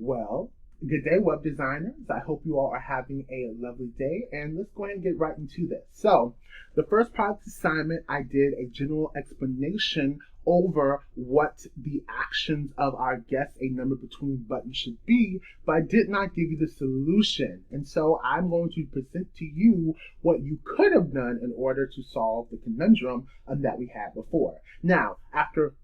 Well, good day, web designers. I hope you all are having a lovely day, and let's go ahead and get right into this. So, the first project assignment, I did a general explanation over what the actions of our guess a number between button should be, but I did not give you the solution. And so I'm going to present to you what you could have done in order to solve the conundrum that we had before. Now, after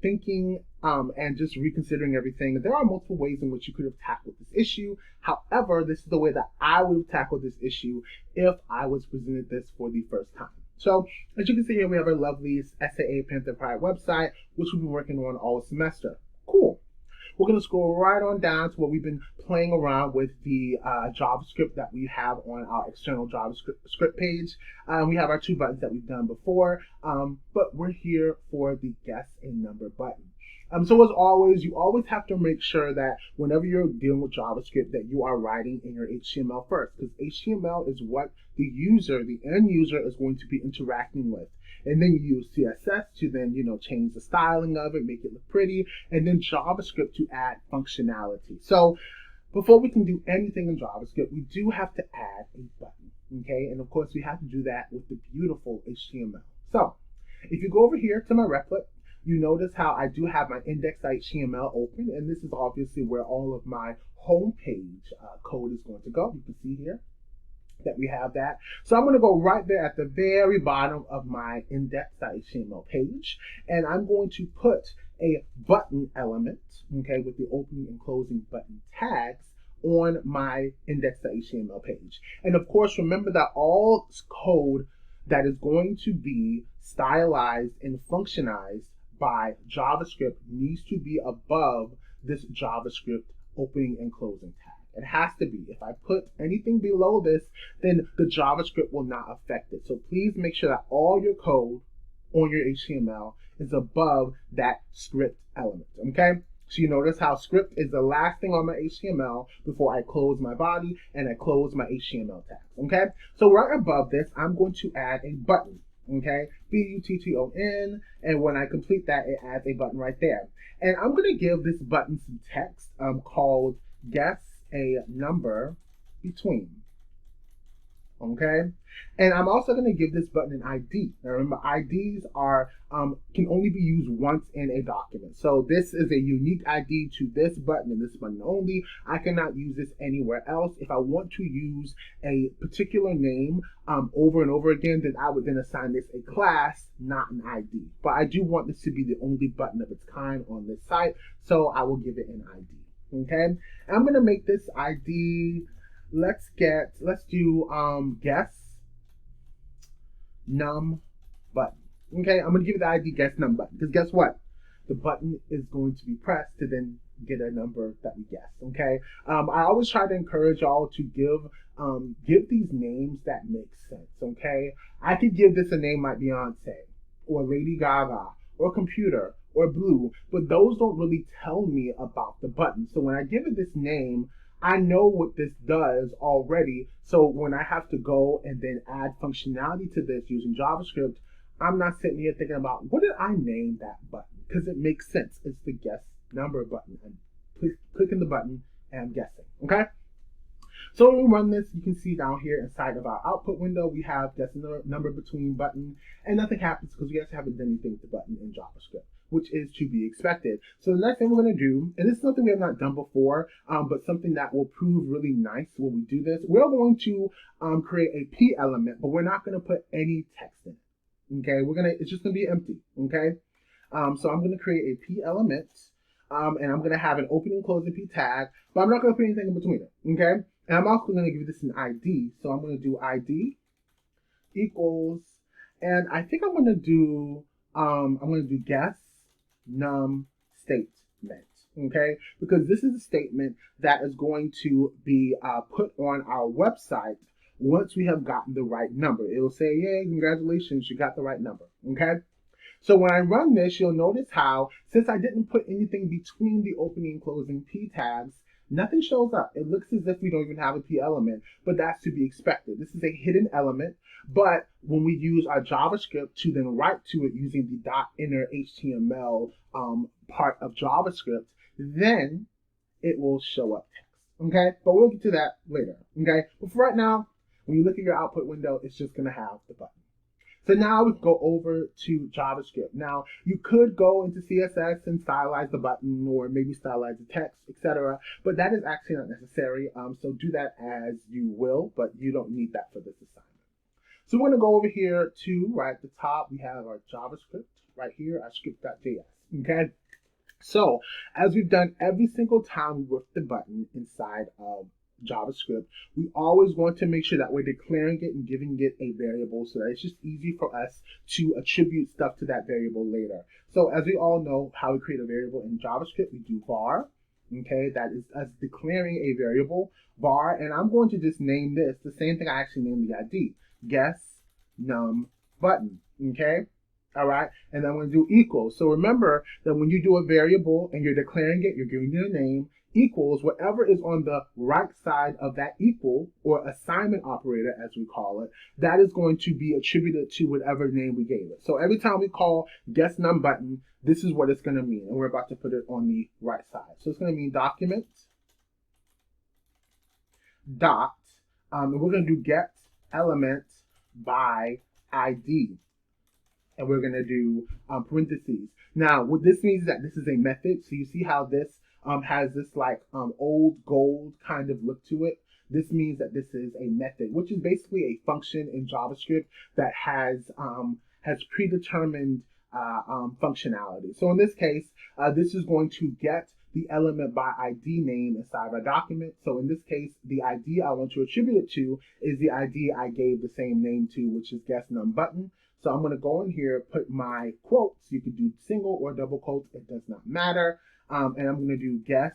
thinking and just reconsidering everything, there are multiple ways in which you could have tackled this issue. However, this is the way that I would have tackled this issue if I was presented this for the first time. So, as you can see here, we have our lovely SAA Panther Pride website, which we've been working on all semester. Cool. We're going to scroll right on down to where we've been playing around with the JavaScript that we have on our external JavaScript page. We have our two buttons that we've done before, but we're here for the guess a number button. So as always, you always have to make sure that whenever you're dealing with JavaScript that you are writing in your HTML first, because HTML is what the end user is going to be interacting with. And then you use CSS to then, change the styling of it, make it look pretty, and then JavaScript to add functionality. So before we can do anything in JavaScript, we do have to add a button, okay? And of course, we have to do that with the beautiful HTML. So if you go over here to my Replit, you notice how I do have my index.html open, and this is obviously where all of my homepage code is going to go. You can see here that we have that. So I'm going to go right there at the very bottom of my index.html page, and I'm going to put a button element, okay, with the opening and closing button tags on my index.html page. And of course, remember that all code that is going to be stylized and functionized by JavaScript needs to be above this JavaScript opening and closing tag. It has to be. If I put anything below this, then the JavaScript will not affect it. So please make sure that all your code on your HTML is above that script element, okay? So you notice how script is the last thing on my HTML before I close my body and I close my HTML tags, okay? So right above this, I'm going to add a button, okay? B-U-T-T-O-N, and when I complete that, it adds a button right there. And I'm going to give this button some text called guess a number between, okay? And I'm also going to give this button an ID. Now remember, IDs are can only be used once in a document. So this is a unique ID to this button and this button only. I cannot use this anywhere else. If I want to use a particular name over and over again, then I would then assign this a class, not an ID. But I do want this to be the only button of its kind on this site, so I will give it an ID. Okay, and I'm going to make this ID, let's do guess num button. Okay, I'm going to give it the ID guess num button, because guess what? The button is going to be pressed to then get a number that we guess. Okay, I always try to encourage y'all to give these names that make sense. Okay, I could give this a name like Beyonce or Lady Gaga or computer or blue, but those don't really tell me about the button. So when I give it this name, I know what this does already. So when I have to go and then add functionality to this using JavaScript, I'm not sitting here thinking about what did I name that button, because it makes sense. It's the guess number button. I'm clicking the button and I'm guessing, okay? So when we run this, you can see down here inside of our output window, we have guess number between button, and nothing happens because we actually haven't done anything with the button in JavaScript, which is to be expected. So the next thing we're going to do, and this is something we have not done before, but something that will prove really nice when we do this, we're going to create a P element, but we're not going to put any text in it. Okay, it's just going to be empty. Okay, so I'm going to create a P element, and I'm going to have an opening and closing P tag, but I'm not going to put anything in between it. Okay, and I'm also going to give this an ID. So I'm going to do ID equals, and I think I'm going to do guess num statement, okay? Because this is a statement that is going to be put on our website once we have gotten the right number. It will say, yay, congratulations, you got the right number, okay? So when I run this, you'll notice how, since I didn't put anything between the opening and closing P tags, nothing shows up. It looks as if we don't even have a P element, but that's to be expected. This is a hidden element, but when we use our JavaScript to then write to it using the .inner HTML part of JavaScript, then it will show up text. Okay, but we'll get to that later. Okay, but for right now, when you look at your output window, it's just going to have the button. So now we can go over to JavaScript. Now, you could go into CSS and stylize the button or maybe stylize the text, etc. But that is actually not necessary. So do that as you will, but you don't need that for this assignment. So we're going to go over here to right at the top. We have our JavaScript right here, our script.js. Okay. So as we've done every single time we work the button inside of JavaScript, we always want to make sure that we're declaring it and giving it a variable so that it's just easy for us to attribute stuff to that variable later. So as we all know how we create a variable in JavaScript, we do var. Okay, that is us declaring a variable, var, and I'm going to just name this the same thing I actually named the ID, guess num button. Okay. All right, and then I'm going to do equals. So remember that when you do a variable and you're declaring it, you're giving it a name, equals whatever is on the right side of that equal or assignment operator, as we call it, that is going to be attributed to whatever name we gave it. So every time we call guess num button, this is what it's going to mean. And we're about to put it on the right side. So it's going to mean document dot, and we're going to do get element by ID. And we're going to do parentheses. Now, what this means is that this is a method. So you see how this has this like old gold kind of look to it. This means that this is a method, which is basically a function in JavaScript that has predetermined functionality. So in this case, this is going to get the element by ID name inside of a document. So in this case, the ID I want to attribute it to is the ID I gave the same name to, which is guess num button. So I'm going to go in here, put my quotes. You could do single or double quotes. It does not matter. And I'm going to do guess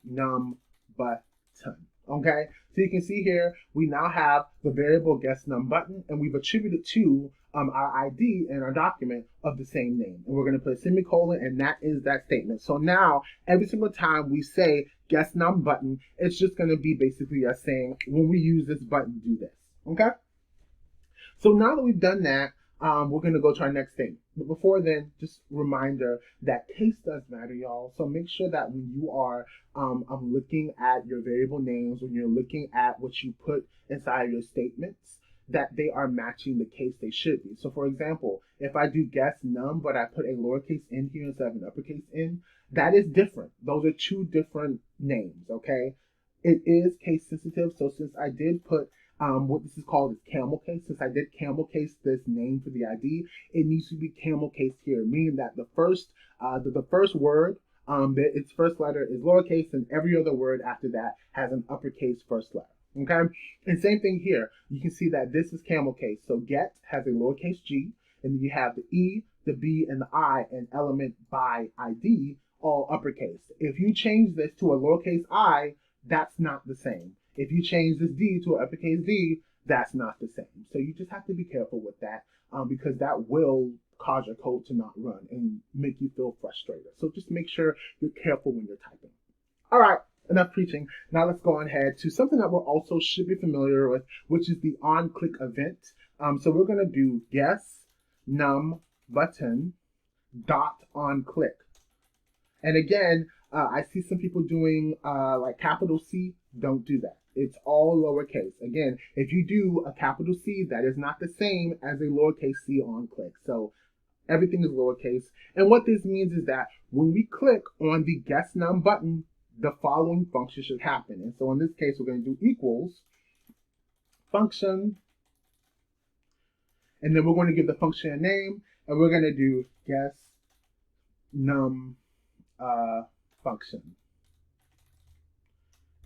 num button. Okay. So you can see here, we now have the variable guess num button, and we've attributed to our ID in our document of the same name. And we're going to put a semicolon, and that is that statement. So now every single time we say guess num button, it's just going to be basically us saying, when we use this button, do this. Okay. So now that we've done that, we're going to go to our next thing. But before then, just a reminder that case does matter, y'all. So make sure that when you are looking at your variable names, when you're looking at what you put inside your statements, that they are matching the case they should be. So for example, if I do guess num, but I put a lowercase n here instead of an uppercase n, that is different. Those are two different names, okay? It is case sensitive. So since I did put what this is called is camel case. Since I did camel case this name for the ID, it needs to be camel case here, meaning that the first word, its first letter is lowercase, and every other word after that has an uppercase first letter. Okay, and same thing here. You can see that this is camel case. So get has a lowercase g, and then you have the e, the b, and the I, and element by ID all uppercase. If you change this to a lowercase I, that's not the same. If you change this D to an uppercase D, that's not the same. So you just have to be careful with that because that will cause your code to not run and make you feel frustrated. So just make sure you're careful when you're typing. All right, enough preaching. Now let's go ahead to something that we're also should be familiar with, which is the on-click event. So we're going to do guess num button dot on click. And again, I see some people doing like capital C. Don't do that. It's all lowercase. Again, if you do a capital C, that is not the same as a lowercase c on click. So everything is lowercase. And what this means is that when we click on the guess num button, the following function should happen. And so in this case, we're going to do equals function. And then we're going to give the function a name. And we're going to do guess num function.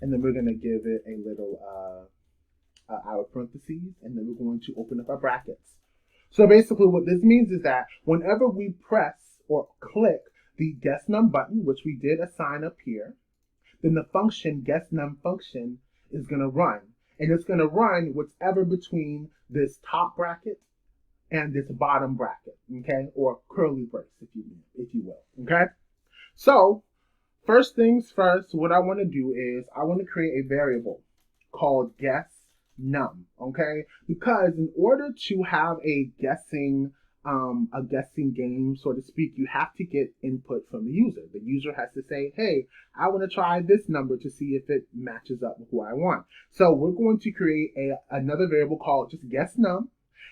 And then we're going to give it a little our parentheses, and then we're going to open up our brackets. So basically what this means is that whenever we press or click the guess num button, which we did assign up here, then the function guess num function is going to run. And it's going to run whatever between this top bracket and this bottom bracket, okay? Or curly brace, if you will, okay? So first things first, what I want to do is I want to create a variable called guess num, okay? Because in order to have a guessing a guessing game, so to speak, you have to get input from the user. The user has to say, hey, I want to try this number to see if it matches up with what I want. So we're going to create another variable called just guessNum,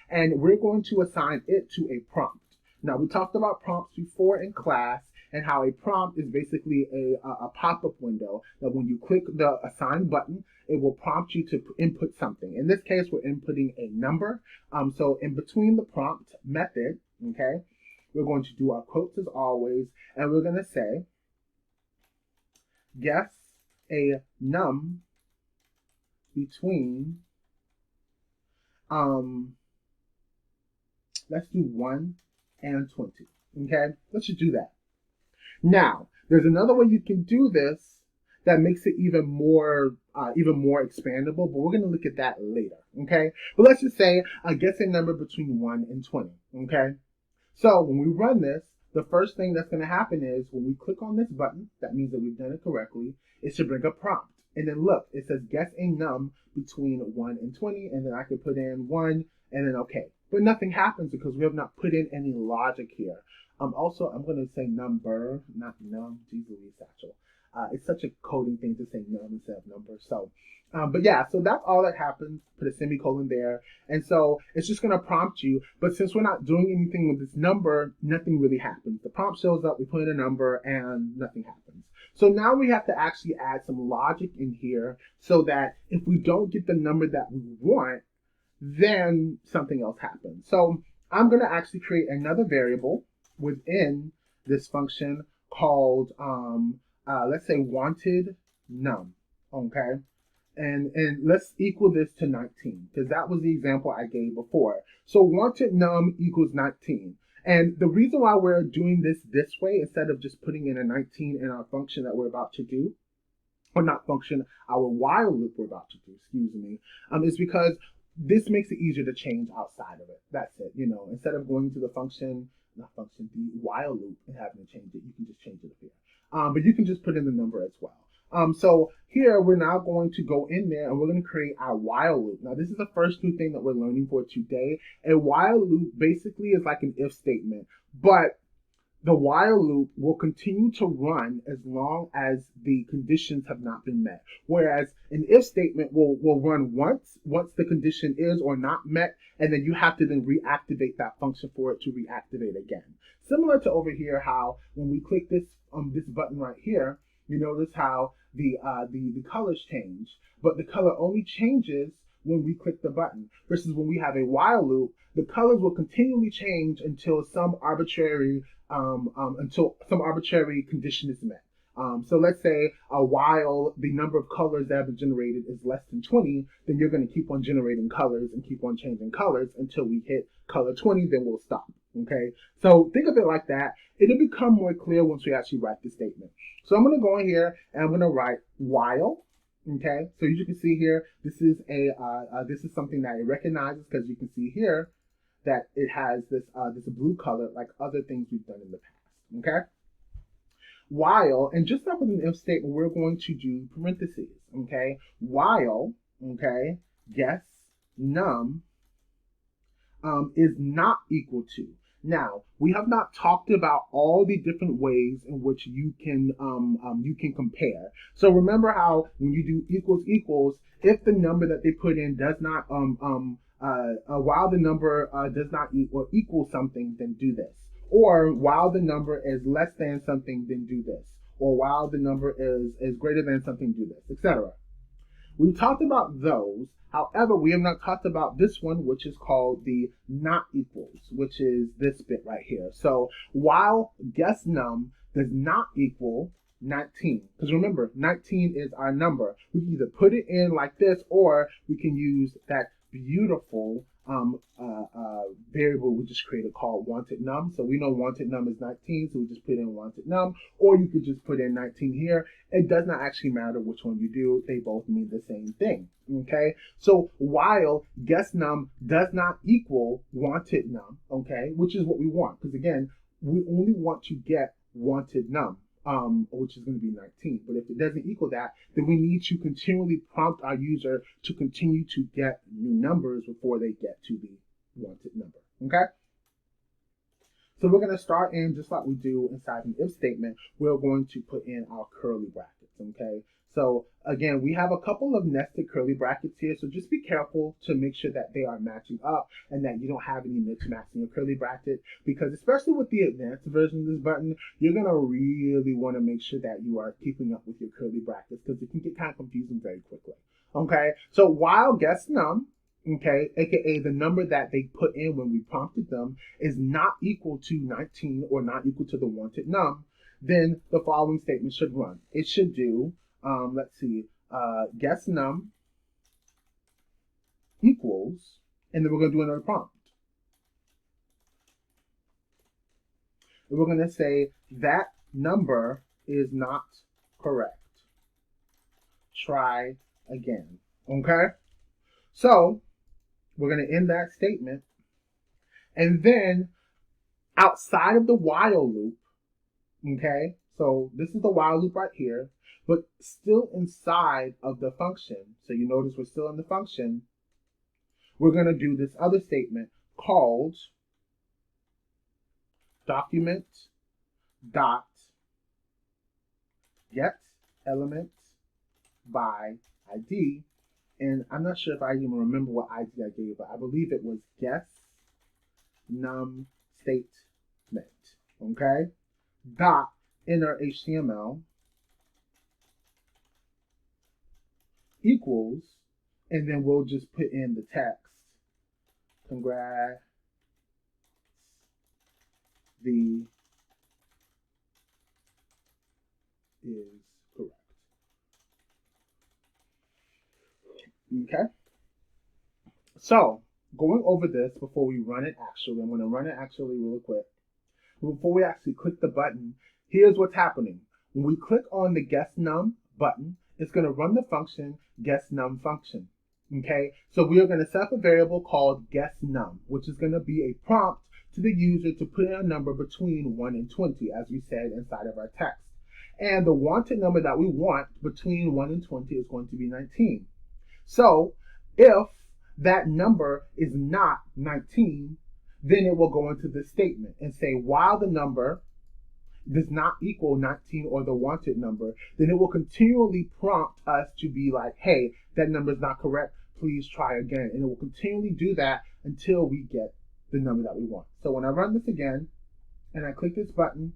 and we're going to assign it to a prompt. Now, we talked about prompts before in class, and how a prompt is basically a pop-up window that when you click the assign button, it will prompt you to input something. In this case, we're inputting a number. So in between the prompt method, okay, we're going to do our quotes as always, and we're going to say, guess a num between, let's do 1 and 20, okay? Let's just do that. Now, there's another way you can do this that makes it even more expandable, but we're going to look at that later, okay? But let's just say guess a number between 1 and 20, okay? So when we run this, the first thing that's going to happen is when we click on this button, that means that we've done it correctly, it should bring a prompt. And then look, it says guess a num between 1 and 20, and then I can put in 1, and then okay. But nothing happens because we have not put in any logic here. Also, I'm going to say number, not num. Jeez Louise, Satchel. It's such a coding thing to say num instead of number. So, but yeah, so that's all that happens. Put a semicolon there. And so it's just going to prompt you. But since we're not doing anything with this number, nothing really happens. The prompt shows up, we put in a number, and nothing happens. So now we have to actually add some logic in here so that if we don't get the number that we want, then something else happens. So I'm going to actually create another variable within this function called, let's say wanted num, okay? And let's equal this to 19, because that was the example I gave before. So wanted num equals 19. And the reason why we're doing this way, instead of just putting in a 19 in our function that we're about to do, or not function, our while loop we're about to do, excuse me, is because this makes it easier to change outside of it. That's it, you know, instead of going to the function, not function, the while loop and having to change it, you can just change it up here. But you can just put in the number as well. So here we're now going to go in there and we're going to create our while loop. Now this is the first new thing that we're learning for today. A while loop basically is like an if statement, but the while loop will continue to run as long as the conditions have not been met. Whereas an if statement will run once the condition is or not met, and then you have to then reactivate that function for it to reactivate again. Similar to over here, how when we click this this button right here, you notice how the colors change, but the color only changes when we click the button, versus when we have a while loop, the colors will continually change until some arbitrary condition is met. So let's say while the number of colors that have been generated is less than 20, then you're going to keep on generating colors and keep on changing colors until we hit color 20, then we'll stop. Okay, so think of it like that. It'll become more clear once we actually write the statement. So I'm going to go in here and I'm going to write while. Okay, so as you can see here, this is this is something that it recognizes, because you can see here that it has this blue color like other things we've done in the past. Okay, while, and just like with an if statement, we're going to do parentheses. Okay, while, okay, guess num is not equal to. Now, we have not talked about all the different ways in which you can compare. So remember how when you do equals equals, if the number that they put in does not while the number does not equal something, then do this. Or while the number is less than something, then do this. Or while the number is greater than something, do this, etc. We've talked about those. However, we have not talked about this one, which is called the not equals, which is this bit right here. So while guess num does not equal 19, because remember, 19 is our number. We can either put it in like this, or we can use that beautiful variable we just created called wanted num. So we know wanted num is 19, so we just put in wanted num, or you could just put in 19 here. It does not actually matter which one you do. They both mean the same thing. Okay, so while guess num does not equal wanted num, okay, which is what we want, because again, we only want to get wanted num, which is going to be 19. But if it doesn't equal that, then we need to continually prompt our user to continue to get new numbers before they get to the wanted number. Okay? So we're going to start in just like we do inside an if statement. We're going to put in our curly brackets, okay? So again, we have a couple of nested curly brackets here, so just be careful to make sure that they are matching up and that you don't have any mismatch in your curly bracket, because especially with the advanced version of this button, you're going to really want to make sure that you are keeping up with your curly brackets, because it can get kind of confusing very quickly, okay? So while guess num, okay, aka the number that they put in when we prompted them, is not equal to 19 or not equal to the wanted num, then the following statement should run. It should do, let's see, guess num equals, and then we're going to do another prompt. And we're going to say that number is not correct. Try again, okay? So we're going to end that statement. And then outside of the while loop, okay, so this is the while loop right here, but still inside of the function, so you notice we're still in the function, we're going to do this other statement called document dot get element by ID. And I'm not sure if I even remember what ID I gave, but I believe it was guess num statement, okay? Dot inner HTML equals, and then we'll just put in the text. Congrats, the is correct. Okay? So, going over this before we run it actually, I'm going to run it actually really quick. Before we actually click the button, here's what's happening. When we click on the guess num button, it's going to run the function guess num function. Okay, so we are going to set up a variable called guess num, which is going to be a prompt to the user to put in a number between 1 and 20, as we said inside of our text. And the wanted number that we want between 1 and 20 is going to be 19. So if that number is not 19, then it will go into this statement and say, while the number does not equal 19 or the wanted number, then it will continually prompt us to be like, hey, that number is not correct, please try again. And it will continually do that until we get the number that we want. So when I run this again and I click this button,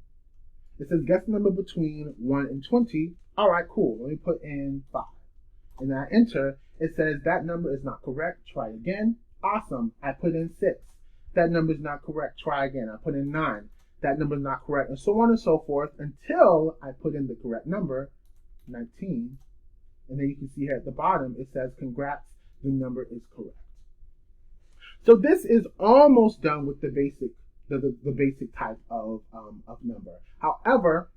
it says guess the number between 1 and 20. All right, cool. Let me put in 5. And I enter. It says that number is not correct. Try again. Awesome. I put in 6. That number is not correct. Try again. I put in 9. That number is not correct, and so on and so forth until I put in the correct number, 19. And then you can see here at the bottom, it says, congrats, the number is correct. So this is almost done with the basic type of number. However,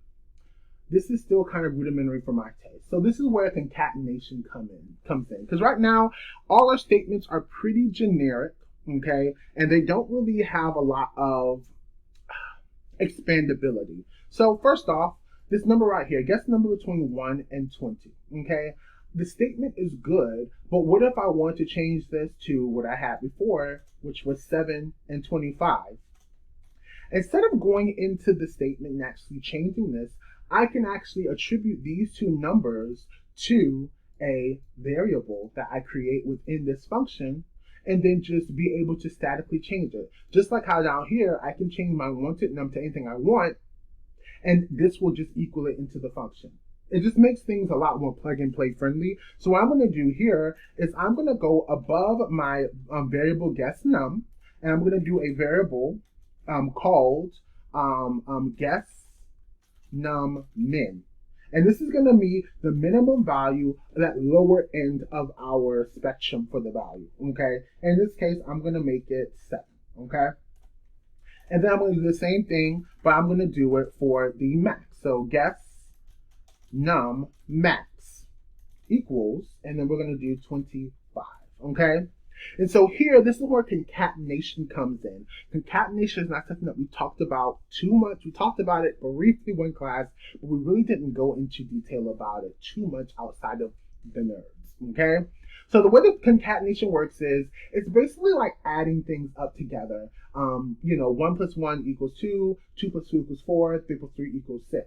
this is still kind of rudimentary for my taste. So this is where concatenation comes in. Because right now, all our statements are pretty generic, okay? And they don't really have a lot of expandability. So first off, this number right here, guess the number between 1 and 20, okay? The statement is good, but what if I want to change this to what I had before, which was 7 and 25? Instead of going into the statement and actually changing this, I can actually attribute these two numbers to a variable that I create within this function, and then just be able to statically change it. Just like how down here, I can change my wanted num to anything I want, and this will just equal it into the function. It just makes things a lot more plug and play friendly. So what I'm gonna do here is I'm gonna go above my variable guess num, and I'm gonna do a variable called guess num min. And this is going to be the minimum value, that lower end of our spectrum for the value, okay? In this case, I'm going to make it 7, okay? And then I'm going to do the same thing, but I'm going to do it for the max. So guess num max equals, and then we're going to do 25, okay? And so here, this is where concatenation comes in. Concatenation is not something that we talked about too much. We talked about it briefly one class, but we really didn't go into detail about it too much outside of the nerds, okay? So the way the concatenation works is it's basically like adding things up together. 1 plus 1 equals 2, 2 plus 2 equals 4, 3 plus 3 equals 6.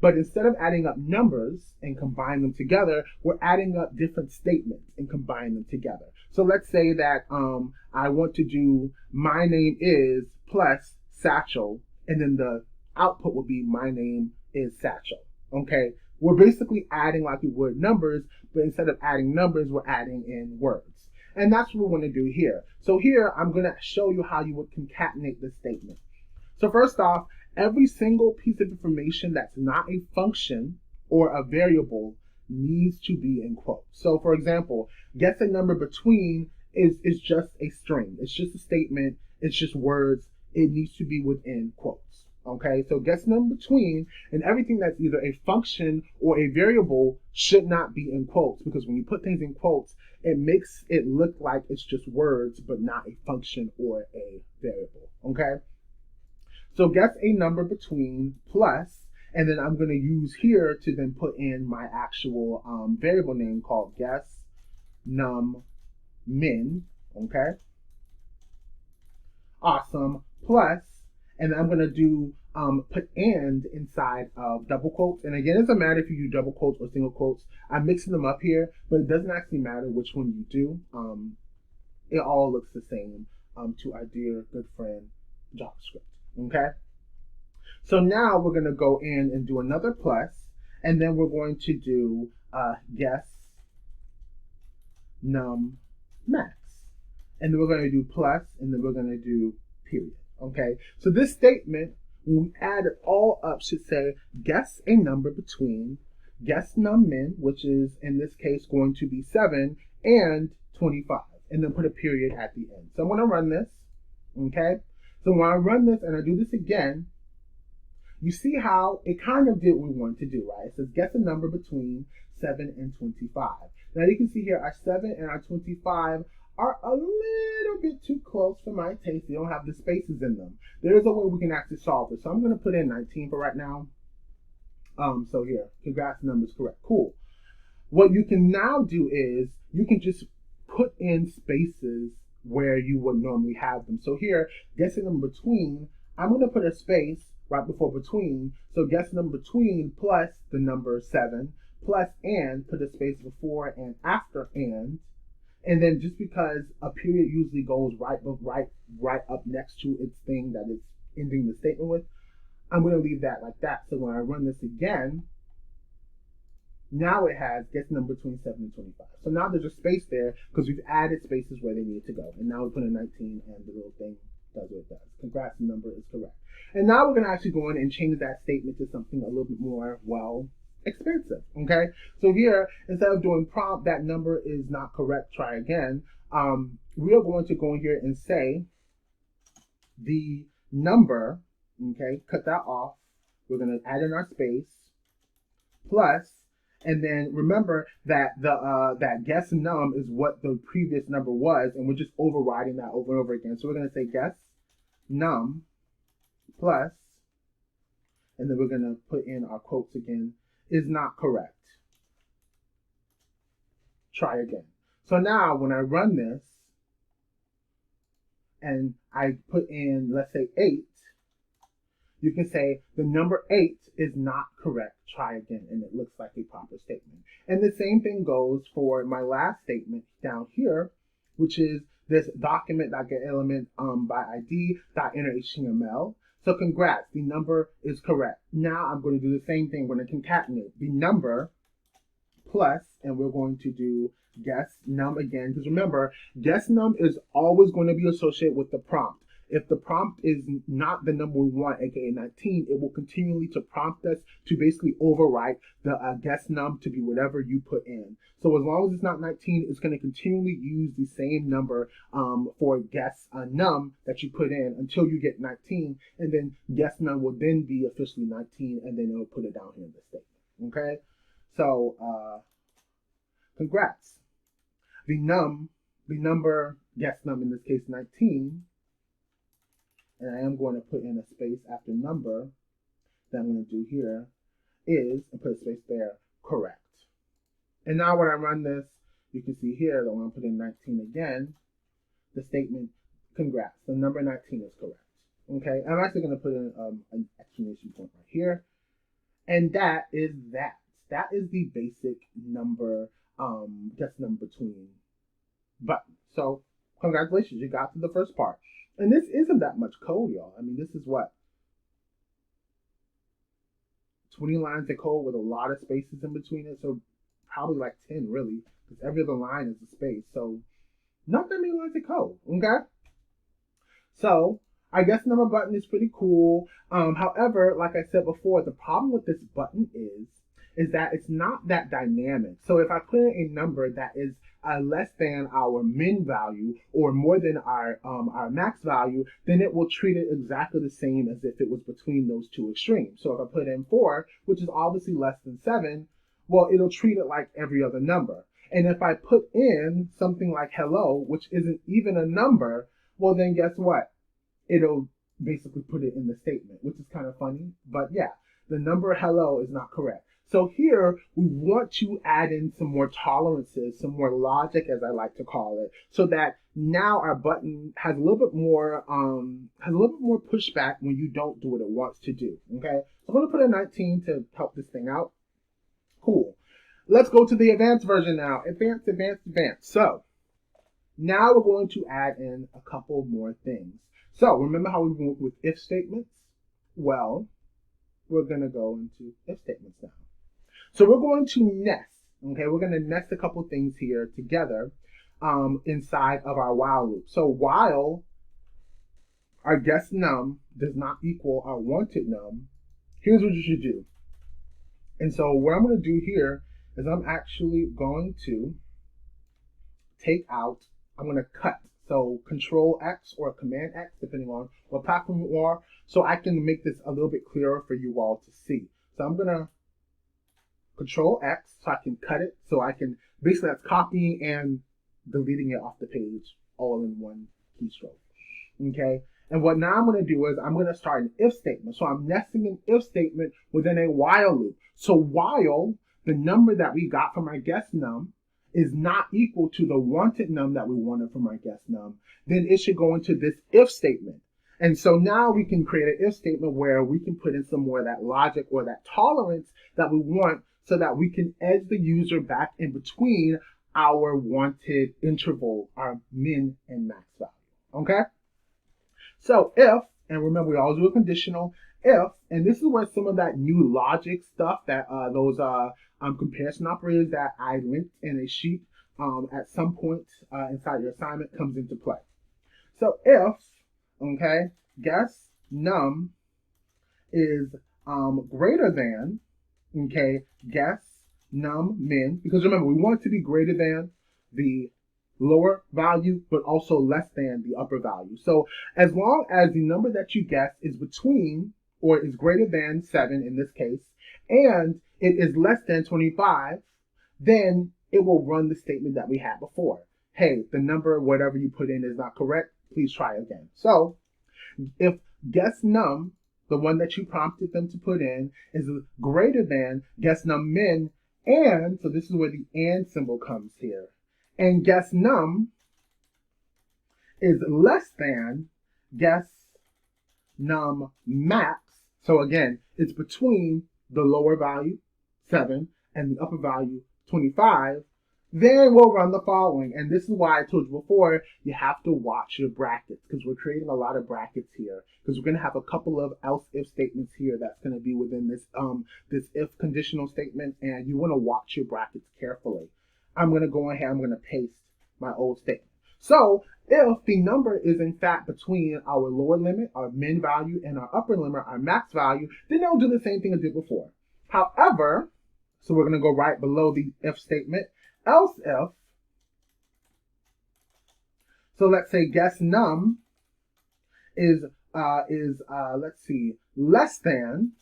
But instead of adding up numbers and combining them together, we're adding up different statements and combining them together. So let's say that I want to do my name is plus Satchel, and then the output would be my name is Satchel. Okay, we're basically adding like we would numbers, but instead of adding numbers, we're adding in words. And that's what we want to do here. So here, I'm going to show you how you would concatenate this statement. So first off, every single piece of information that's not a function or a variable needs to be in quotes. So for example, guess a number between is just a string. It's just a statement. It's just words. It needs to be within quotes. Okay, so guess number between, and everything that's either a function or a variable should not be in quotes, because when you put things in quotes, it makes it look like it's just words, but not a function or a variable. Okay, so guess a number between plus, and then I'm going to use here to then put in my actual variable name called guess num min. Okay, awesome, plus. And I'm going to do put and inside of double quotes. And again, it doesn't matter if you do double quotes or single quotes. I'm mixing them up here, but it doesn't actually matter which one you do. It all looks the same to our dear good friend JavaScript. Okay. So now we're going to go in and do another plus, and then we're going to do guess num max. And then we're going to do plus, and then we're going to do period. Okay, so this statement, when we add it all up, should say guess a number between guess num min, which is in this case going to be 7, and 25, and then put a period at the end. So I'm going to run this. Okay, so when I run this and I do this again, you see how it kind of did what we wanted to do, right? It says guess a number between 7 and 25. Now you can see here our 7 and our 25 are a little bit too close for my taste. They don't have the spaces in them. There is a way we can actually solve this. So I'm going to put in 19 for right now. So here, congrats, numbers correct. Cool. What you can now do is you can just put in spaces where you would normally have them. So here, guess a number between, I'm going to put a space right before between. So guess number between plus the number 7 plus and, put a space before and after and. And then just because a period usually goes right up next to its thing that it's ending the statement with, I'm going to leave that like that. So when I run this again, now it has guess number between 7 and 25. So now there's a space there because we've added spaces where they need to go. And now we put in 19 and the little thing does what it does. Congrats, the number is correct. And now we're going to actually go in and change that statement to something a little bit more, well, expensive. Okay, so here, instead of doing prompt that number is not correct, try again, we are going to go in here and say the number, okay, cut that off, we're going to add in our space plus, and then remember that the that guess num is what the previous number was, and we're just overriding that over and over again. So we're going to say guess num plus, and then we're going to put in our quotes again, is not correct. Try again. So now when I run this and I put in, let's say 8, you can say the number 8 is not correct. Try again. And it looks like a proper statement. And the same thing goes for my last statement down here, which is this document.getElement by ID.innerHTML. So congrats, the number is correct. Now I'm going to do the same thing. We're going to concatenate the number plus, and we're going to do guess num again. Because remember, guess num is always going to be associated with the prompt. If the prompt is not the number we want, aka 19, it will continually to prompt us to basically overwrite the guess num to be whatever you put in. So as long as it's not 19, it's going to continually use the same number for guess num that you put in until you get 19, and then guess num will then be officially 19, and then it will put it down here in the statement. Okay, so congrats. The number guess num in this case 19. And I am going to put in a space after number that I'm going to do here is, and put a space there, correct. And now when I run this, you can see here that when I put in 19 again, the statement, congrats, the number 19 is correct. Okay, I'm actually going to put in an exclamation point right here. And that is that. That is the basic number, guess number between buttons. So congratulations, you got to the first part. And this isn't that much code, y'all. I mean, this is what? 20 lines of code with a lot of spaces in between it. So probably like 10 really, because every other line is a space. So not that many lines of code, okay? So I guess number button is pretty cool. However, like I said before, the problem with this button is that it's not that dynamic. So if I put in a number that is less than our min value or more than our max value, then it will treat it exactly the same as if it was between those two extremes. So if I put in 4, which is obviously less than 7, well, it'll treat it like every other number. And if I put in something like hello, which isn't even a number, well, then guess what? It'll basically put it in the statement, which is kind of funny. But yeah, the number hello is not correct. So here we want to add in some more tolerances, some more logic, as I like to call it, so that now our button has a little bit more pushback when you don't do what it wants to do. Okay, so I'm going to put a 19 to help this thing out. Cool. Let's go to the advanced version now. Advanced. So now we're going to add in a couple more things. So remember how we work with if statements? Well, we're going to go into if statements now. So we're going to nest, okay? We're going to nest a couple things here together inside of our while loop. So while our guessed num does not equal our wanted num, here's what you should do. And so what I'm going to do here is I'm actually going to I'm going to cut. So Control X or Command X, depending on what platform you are, so I can make this a little bit clearer for you all to see. So I'm going to Control X so I can cut it. So I can, basically that's copying and deleting it off the page all in one keystroke. Okay. And what now I'm going to do is I'm going to start an if statement. So I'm nesting an if statement within a while loop. So while the number that we got from our guessed num is not equal to the wanted num that we wanted from our guessed num, then it should go into this if statement. And so now we can create an if statement where we can put in some more of that logic or that tolerance that we want, so that we can edge the user back in between our wanted interval, our min and max value. Okay? So if, and remember we always do a conditional, if, and this is where some of that new logic stuff that those comparison operators that I linked in a sheet at some point inside your assignment comes into play. So if, okay, guess num is greater than, okay, guess num min, because remember we want it to be greater than the lower value, but also less than the upper value. So as long as the number that you guess is between or is greater than 7 in this case, and it is less than 25, then it will run the statement that we had before. Hey, the number, whatever you put in is not correct. Please try again. So if guess num, the one that you prompted them to put in, is greater than guess num min, and, so this is where the and symbol comes here, and guess num is less than guess num max, so again, it's between the lower value, 7, and the upper value, 25, then we'll run the following. And this is why I told you before, you have to watch your brackets, because we're creating a lot of brackets here, because we're going to have a couple of else if statements here that's going to be within this this if conditional statement, and you want to watch your brackets carefully. I'm going to go ahead, I'm going to paste my old statement. So if the number is in fact between our lower limit, our min value, and our upper limit, our max value, then it'll do the same thing it did before. However, so we're going to go right below the if statement, else if, so let's say guess num is let's see, less than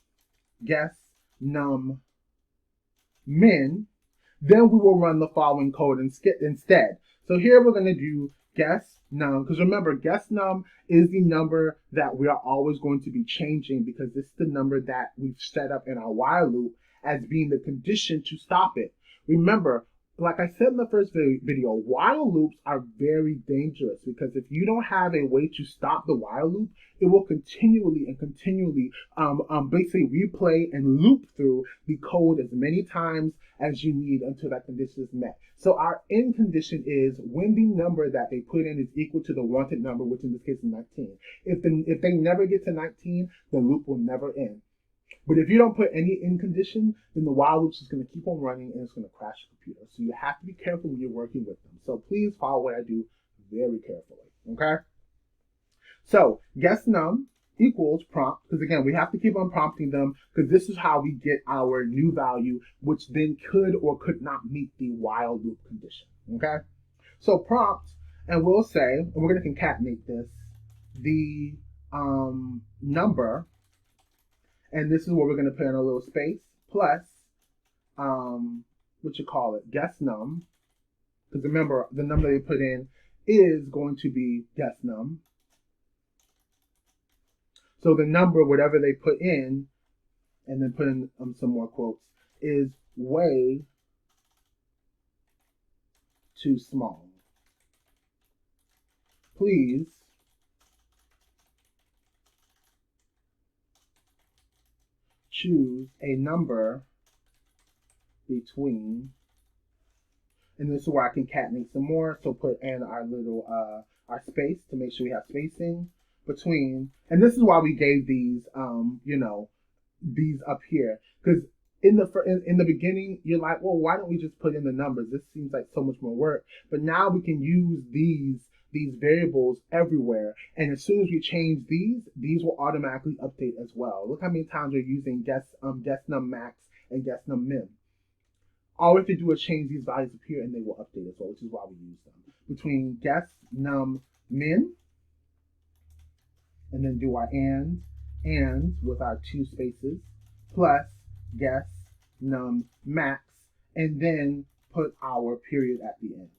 guess num min, then we will run the following code instead. So here we're going to do guess num, because remember, guess num is the number that we are always going to be changing, because this is the number that we've set up in our while loop as being the condition to stop it. Remember, like I said in the first video, while loops are very dangerous because if you don't have a way to stop the while loop, it will continually and continually basically replay and loop through the code as many times as you need until that condition is met. So our end condition is when the number that they put in is equal to the wanted number, which in this case is 19. If they never get to 19, the loop will never end. But if you don't put any in condition, then the while loop is going to keep on running and it's going to crash the computer. So you have to be careful when you're working with them. So please follow what I do very carefully, okay? So guess num equals prompt, because again, we have to keep on prompting them because this is how we get our new value, which then could or could not meet the while loop condition, okay? So prompt, and we'll say, and we're going to concatenate this, the number, and this is where we're going to put in a little space, plus, guess num, because remember, the number they put in is going to be guess num. So the number, whatever they put in, and then put in some more quotes, is way too small. Please choose a number between, and this is where I concatenate some more, so put in our little our space to make sure we have spacing between, and this is why we gave these these up here, because in the beginning you're like, well, why don't we just put in the numbers? This seems like so much more work. But now we can use these variables everywhere, and as soon as we change these will automatically update as well. Look how many times we're using guess num max and guess num min. All we have to do is change these values up here and they will update as well, which is why we use them. Between guess num min, and then do our and with our two spaces, plus guess num max, and then put our period at the end.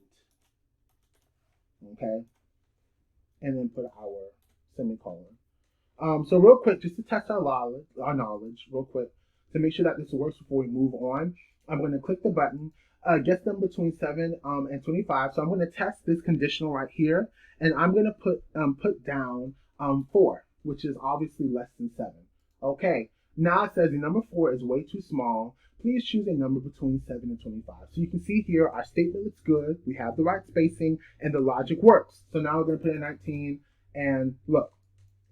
Okay? And then put our semicolon. So real quick, just to test our knowledge, real quick, to make sure that this works before we move on, I'm going to click the button, guess them between 7 and 25. So I'm going to test this conditional right here, and I'm going to put down 4, which is obviously less than 7. Okay, now it says the number 4 is way too small. Please choose a number between 7 and 25. So you can see here our statement looks good. We have the right spacing and the logic works. So now we're going to put in 19 and look,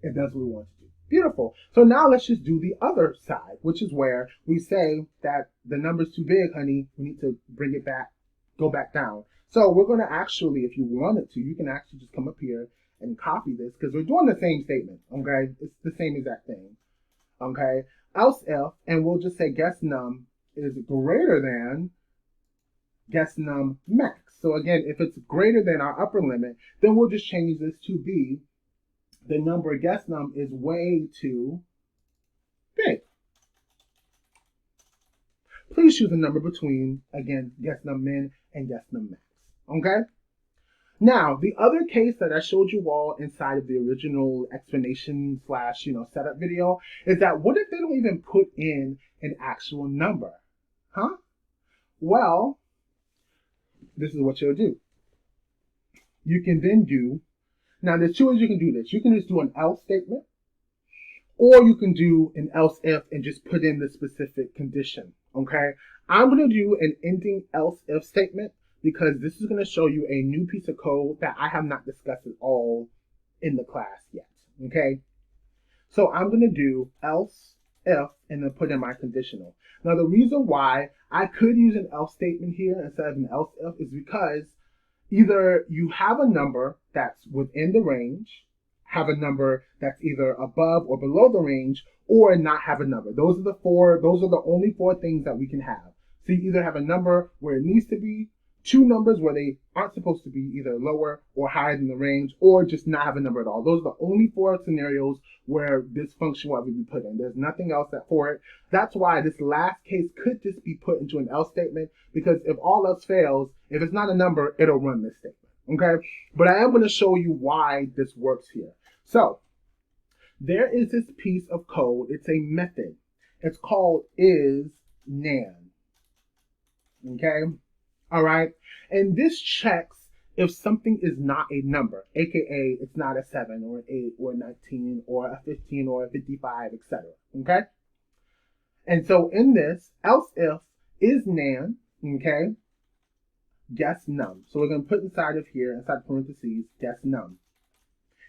it does what we want to do. Beautiful. So now let's just do the other side, which is where we say that the number's too big, honey. We need to bring it back, go back down. So we're going to actually, if you wanted to, you can actually just come up here and copy this because we're doing the same statement, okay? It's the same exact thing, okay? Else if, and we'll just say guess num is greater than guess num max. So again, if it's greater than our upper limit, then we'll just change this to be the number guess num is way too big. Please choose a number between, again, guess num min and guess num max, okay? Now, the other case that I showed you all inside of the original explanation / setup video is that what if they don't even put in an actual number? Huh? Well, this is what you'll do. You can then do, now there's two ways you can do this. You can just do an else statement, or you can do an else if and just put in the specific condition, okay? I'm going to do an ending else if statement because this is going to show you a new piece of code that I have not discussed at all in the class yet, okay? So I'm going to do else if and then put in my conditional. Now the reason why I could use an else statement here instead of an else if is because either you have a number that's within the range, have a number that's either above or below the range, or not have a number. Those are the only 4 things that we can have. So you either have a number where it needs to be, 2 numbers where they aren't supposed to be either lower or higher than the range, or just not have a number at all. Those are the only 4 scenarios where this function will ever be put in. There's nothing else for it. That's why this last case could just be put into an else statement, because if all else fails, if it's not a number, it'll run this statement, okay? But I am going to show you why this works here. So there is this piece of code. It's a method. It's called isNan, okay? All right. And this checks if something is not a number, aka it's not a 7 or an 8 or a 19 or a 15 or a 55, etc. Okay. And so in this, else if is nan, okay, guess num. So we're going to put inside of here, inside parentheses, guess num.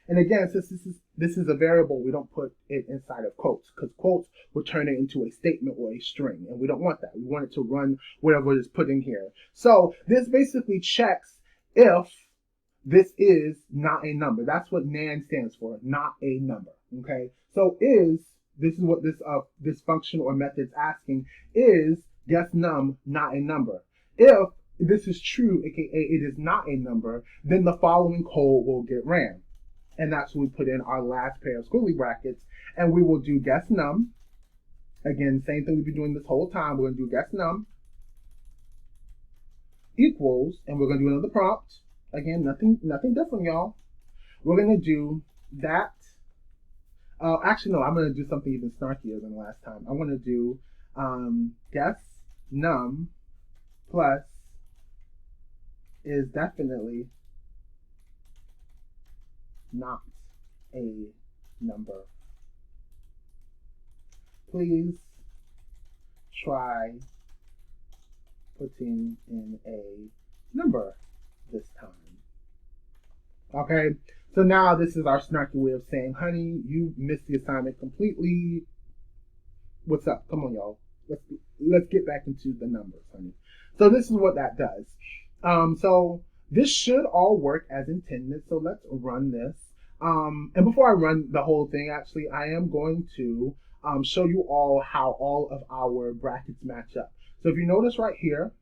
And again, since this is a variable, we don't put it inside of quotes, because quotes will turn it into a statement or a string, and we don't want that. We want it to run whatever is put in here. So this basically checks if this is not a number. That's what nan stands for, not a number. Okay. So this is what this function or method's asking, is guess num not a number. If this is true, aka it is not a number, then the following code will get ran. And that's when we put in our last pair of squiggly brackets, and we will do guess num. Again, same thing we've been doing this whole time. We're going to do guess num equals, and we're going to do another prompt. Again, nothing different, y'all. We're going to do that. Actually, no, I'm going to do something even snarkier than last time. I'm going to do guess num plus is definitely not a number. Please try putting in a number this time. Okay, so now this is our snarky way of saying, honey, you missed the assignment completely. What's up? Come on, y'all. Let's get back into the numbers, honey. So this is what that does. So this should all work as intended. So let's run this. And before I run the whole thing, actually, I am going to show you all how all of our brackets match up. So if you notice right here,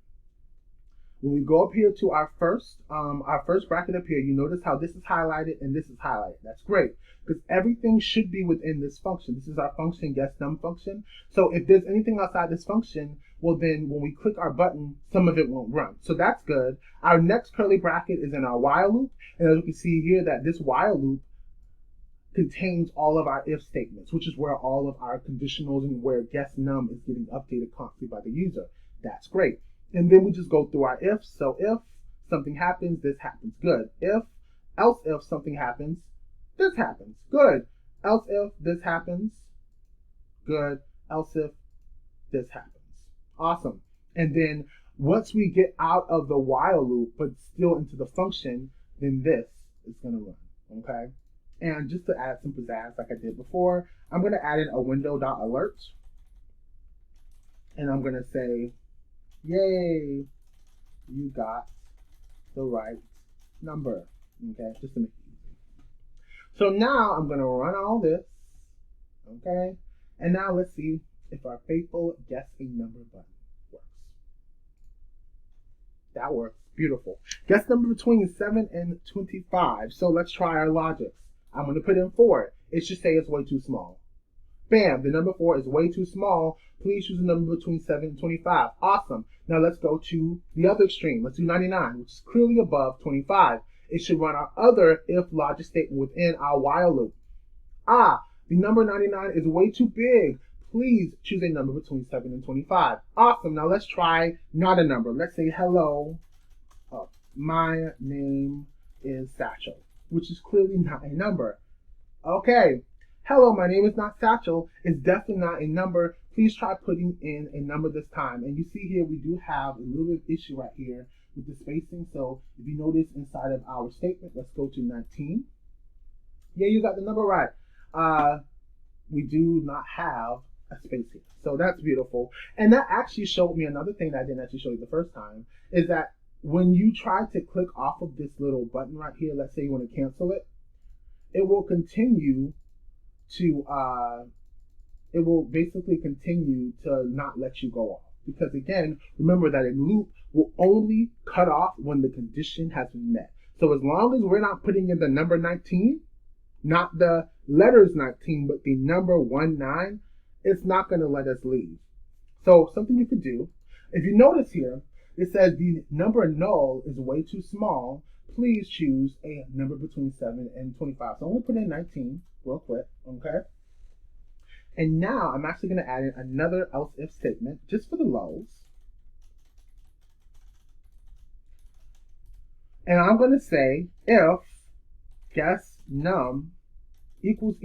when we go up here to our first bracket up here, you notice how this is highlighted and this is highlighted. That's great, because everything should be within this function. This is our function, guess num function. So if there's anything outside this function, well then when we click our button, some of it won't run. So that's good. Our next curly bracket is in our while loop. And as you can see here, that this while loop contains all of our if statements, which is where all of our conditionals and where guess num is getting updated constantly by the user. That's great. And then we just go through our ifs. So if something happens, this happens. Good. Else if something happens, this happens. Good. Else if this happens. Good. Else if this happens. Awesome. And then once we get out of the while loop, but still into the function, then this is going to run. Okay. And just to add some pizzazz like I did before, I'm going to add in a window.alert. And I'm going to say, yay, you got the right number. Okay, just to make it easy. So now I'm going to run all this. Okay, and now let's see if our faithful guess a number button works. That works. Beautiful. Guess number between 7 and 25. So let's try our logics. I'm going to put in 4. It should say it's way too small. Bam, the number 4 is way too small. Please choose a number between 7 and 25. Awesome. Now let's go to the other extreme. Let's do 99, which is clearly above 25. It should run our other if logic statement within our while loop. The number 99 is way too big. Please choose a number between 7 and 25. Awesome. Now let's try not a number. Let's say hello. My name is Satchel, which is clearly not a number. Okay. Hello, my name is not Satchel. It's definitely not a number. Please try putting in a number this time. And you see here, we do have a little bit of issue right here with the spacing. So if you notice inside of our statement, let's go to 19. Yeah, you got the number right. We do not have a space here. So that's beautiful. And that actually showed me another thing that I didn't actually show you the first time, is that when you try to click off of this little button right here, let's say you want to cancel it, it will continue to it will basically continue to not let you go off, because again, remember that a loop will only cut off when the condition has been met. So as long as we're not putting in the number 19, not the letters 19, but the number 19, it's not going to let us leave. So something you could do, if you notice here, it says the number null is way too small. Please choose a number between 7 and 25. So I'm going to put in 19 real quick, okay? And now I'm actually going to add in another else if statement just for the lulz. And I'm going to say if guess num equals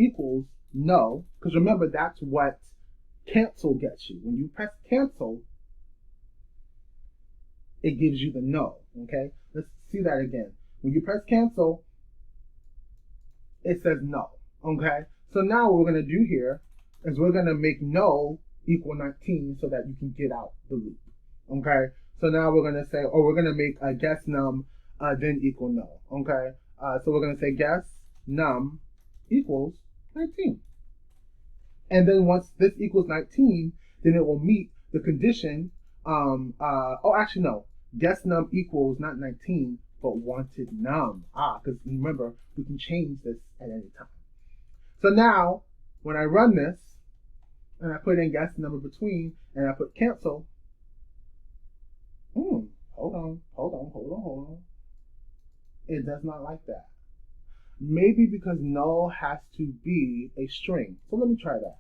no, because remember that's what cancel gets you. When you press cancel, it gives you the no. Okay, let's see that again. When you press cancel, it says no. Okay, so now what we're going to do here is we're going to make no equal 19 so that you can get out the loop. Okay, so now we're going to say, or we're going to make a guess num then equal no. Okay, so we're going to say guess num equals 19. And then once this equals 19, then it will meet the condition. Actually, no. Guess num equals not 19, but wanted num. Because remember, we can change this at any time. So now, when I run this, and I put in guess number between, and I put cancel. Hold on. It does not like that. Maybe because null has to be a string. So let me try that.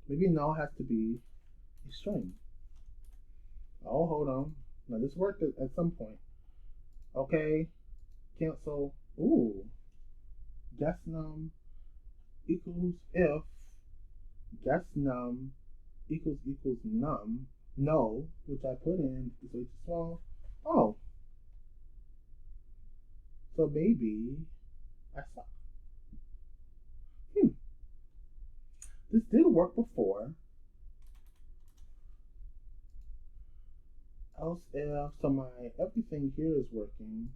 Maybe null has to be a string. Oh, hold on. Now this worked at some point. Okay, cancel. Ooh. Guess num equals if guess num equals num. No, which I put in is way too small. Oh. So maybe I suck. This did work before. Else if, so my everything here is working.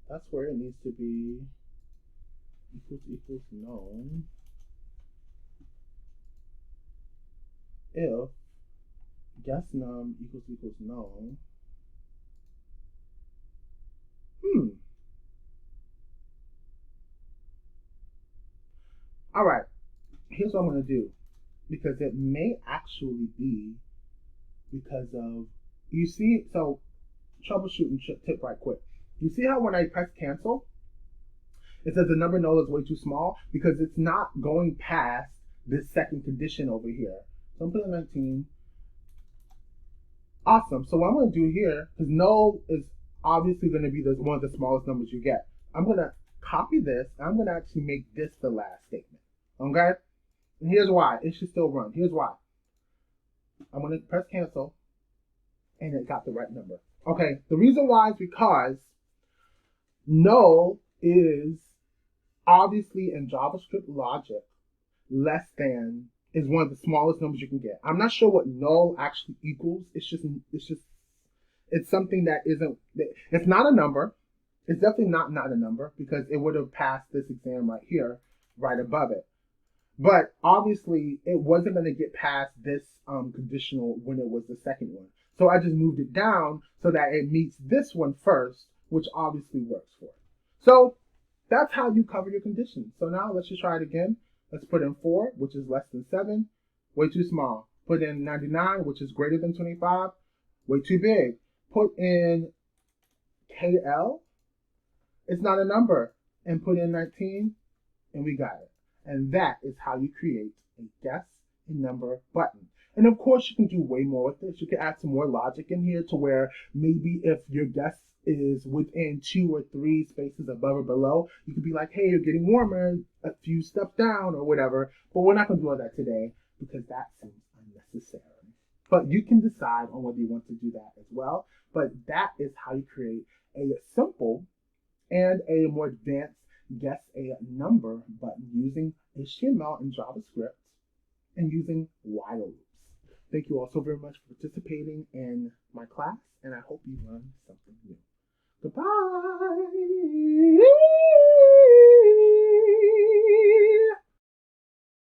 That's where it needs to be. Equals no. If guess num equals no. All right. Here's what I'm going to do, because it may actually be because of, you see, so troubleshooting tip right quick. You see how when I press cancel, it says the number null is way too small because it's not going past this second condition over here. So I'm putting 19. Awesome. So what I'm going to do here, because null is obviously going to be one of the smallest numbers you get. I'm going to copy this. And I'm going to actually make this the last statement. Okay? And here's why. It should still run. Here's why. I'm going to press cancel, and it got the right number. Okay, the reason why is because null is obviously in JavaScript logic less than is one of the smallest numbers you can get. I'm not sure what null actually equals. It's something that isn't, it's not a number. It's definitely not a number because it would have passed this exam right here, right above it. But obviously, it wasn't going to get past this conditional when it was the second one. So I just moved it down so that it meets this one first, which obviously works for it. So that's how you cover your conditions. So now let's just try it again. Let's put in 4, which is less than 7. Way too small. Put in 99, which is greater than 25. Way too big. Put in KL. It's not a number. And put in 19, and we got it. And that is how you create a guess a number button. And of course, you can do way more with this. You can add some more logic in here to where maybe if your guess is within 2 or 3 spaces above or below, you could be like, hey, you're getting warmer, a few steps down or whatever. But we're not going to do all that today because that seems unnecessary. But you can decide on whether you want to do that as well. But that is how you create a simple and a more advanced guess a number button using HTML and JavaScript and using while loops. Thank you all so very much for participating in my class, and I hope you learned something new. Goodbye!